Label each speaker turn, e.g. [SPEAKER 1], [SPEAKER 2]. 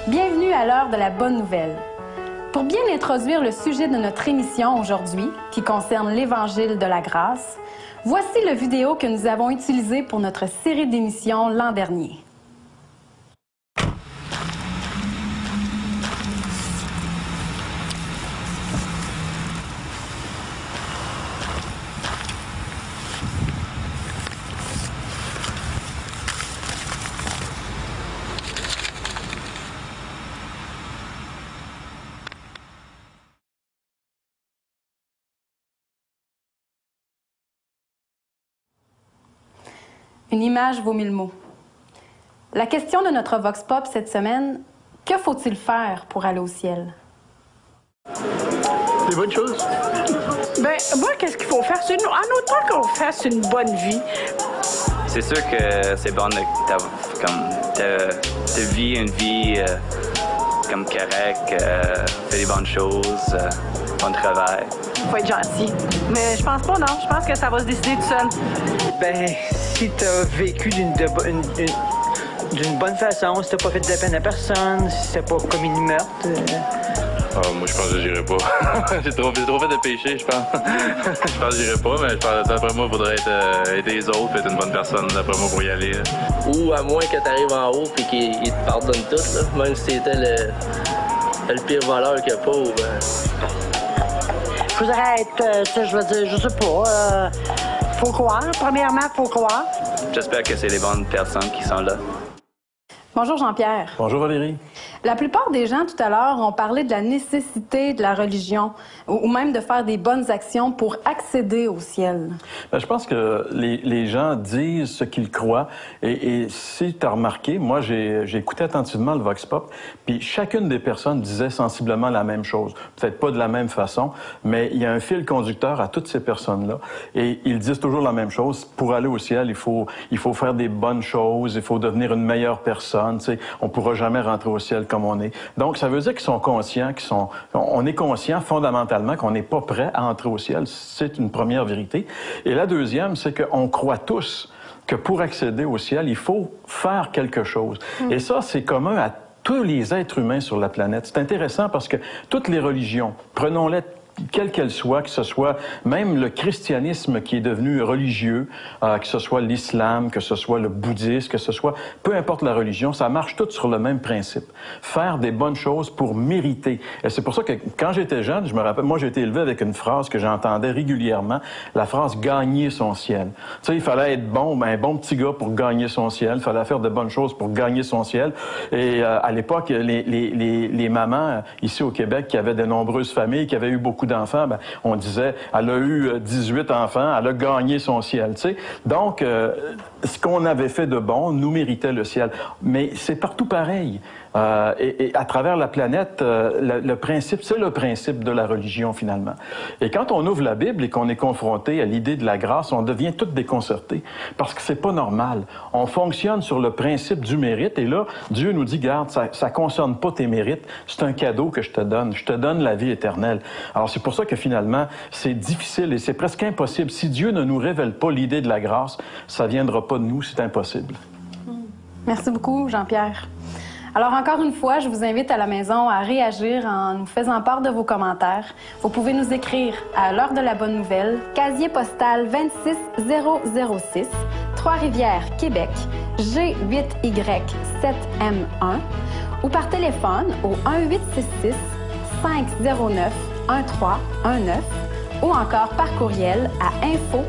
[SPEAKER 1] Bienvenue à l'heure de la bonne nouvelle. Pour bien introduire le sujet de notre émission aujourd'hui, qui concerne l'Évangile de la grâce, voici le vidéo que nous avons utilisé pour notre série d'émissions l'an dernier. Une image vaut 1000 mots. La question de notre Vox Pop cette semaine, que faut-il faire pour aller au ciel?
[SPEAKER 2] Des bonnes choses.
[SPEAKER 3] Ben, moi, qu'est-ce qu'il faut faire? En autant qu'on fasse une bonne vie.
[SPEAKER 4] C'est sûr que c'est bon de vivre une vie comme correcte, faire des bonnes choses, bon travail.
[SPEAKER 3] Faut être gentil. Mais je pense pas, non. Je pense que ça va se décider tout seul.
[SPEAKER 5] Ben, si t'as vécu d'une bonne façon, si t'as pas fait de la peine à personne, si t'as pas commis de meurtre...
[SPEAKER 6] moi, je pense que j'irai pas. J'ai trop fait de péché, je pense. Je pense que j'irai pas, mais je pense d'après moi, il faudrait aider les autres, être une bonne personne, d'après moi, pour y aller. Là.
[SPEAKER 7] Ou à moins que tu arrives en haut et qu'il te pardonne tout, là. Même si c'était le pire voleur qu'il y a pauvre.
[SPEAKER 3] Faudrait être, je veux dire, je sais pas, faut croire. Premièrement, faut croire.
[SPEAKER 4] J'espère que c'est les bonnes personnes qui sont là.
[SPEAKER 1] Bonjour Jean-Pierre.
[SPEAKER 2] Bonjour Valérie.
[SPEAKER 1] La plupart des gens tout à l'heure ont parlé de la nécessité de la religion ou même de faire des bonnes actions pour accéder au ciel.
[SPEAKER 2] Ben, je pense que les gens disent ce qu'ils croient. Et si tu as remarqué, moi, j'ai écouté attentivement le Vox Pop, puis chacune des personnes disait sensiblement la même chose. Peut-être pas de la même façon, mais il y a un fil conducteur à toutes ces personnes-là. Et ils disent toujours la même chose. Pour aller au ciel, il faut faire des bonnes choses, il faut devenir une meilleure personne. Tu sais, on ne pourra jamais rentrer au ciel comme on est. Donc, ça veut dire qu'ils sont conscients, on est conscient fondamentalement qu'on n'est pas prêt à entrer au ciel. C'est une première vérité. Et la deuxième, c'est qu'on croit tous que pour accéder au ciel, il faut faire quelque chose. Et ça, c'est commun à tous les êtres humains sur la planète. C'est intéressant parce que toutes les religions, prenons-les quelle qu'elle soit, que ce soit même le christianisme qui est devenu religieux, que ce soit l'islam, que ce soit le bouddhisme, que ce soit, peu importe la religion, ça marche tout sur le même principe. Faire des bonnes choses pour mériter. Et c'est pour ça que quand j'étais jeune, je me rappelle, moi j'ai été élevé avec une phrase que j'entendais régulièrement, la phrase « gagner son ciel ». Tu sais, il fallait être bon, un bon petit gars pour gagner son ciel, il fallait faire de bonnes choses pour gagner son ciel. Et à l'époque, les mamans ici au Québec qui avaient de nombreuses familles, qui avaient eu beaucoup d'enfants, ben, on disait, elle a eu 18 enfants, elle a gagné son ciel, tu sais. Donc, ce qu'on avait fait de bon nous méritait le ciel. Mais c'est partout pareil. Et à travers la planète, le principe, c'est le principe de la religion, finalement. Et quand on ouvre la Bible et qu'on est confronté à l'idée de la grâce, on devient tout déconcerté. Parce que c'est pas normal. On fonctionne sur le principe du mérite. Et là, Dieu nous dit, garde, ça concerne pas tes mérites. C'est un cadeau que je te donne. Je te donne la vie éternelle. Alors, c'est pour ça que finalement, c'est difficile et c'est presque impossible. Si Dieu ne nous révèle pas l'idée de la grâce, ça viendra pas de nous. C'est impossible.
[SPEAKER 1] Merci beaucoup, Jean-Pierre. Alors, encore une fois, je vous invite à la maison à réagir en nous faisant part de vos commentaires. Vous pouvez nous écrire à l'heure de la bonne nouvelle, casier postal 26006, Trois-Rivières, Québec, G8Y7M1, ou par téléphone au 1-866 509 1319 ou encore par courriel à info@hbn.ca.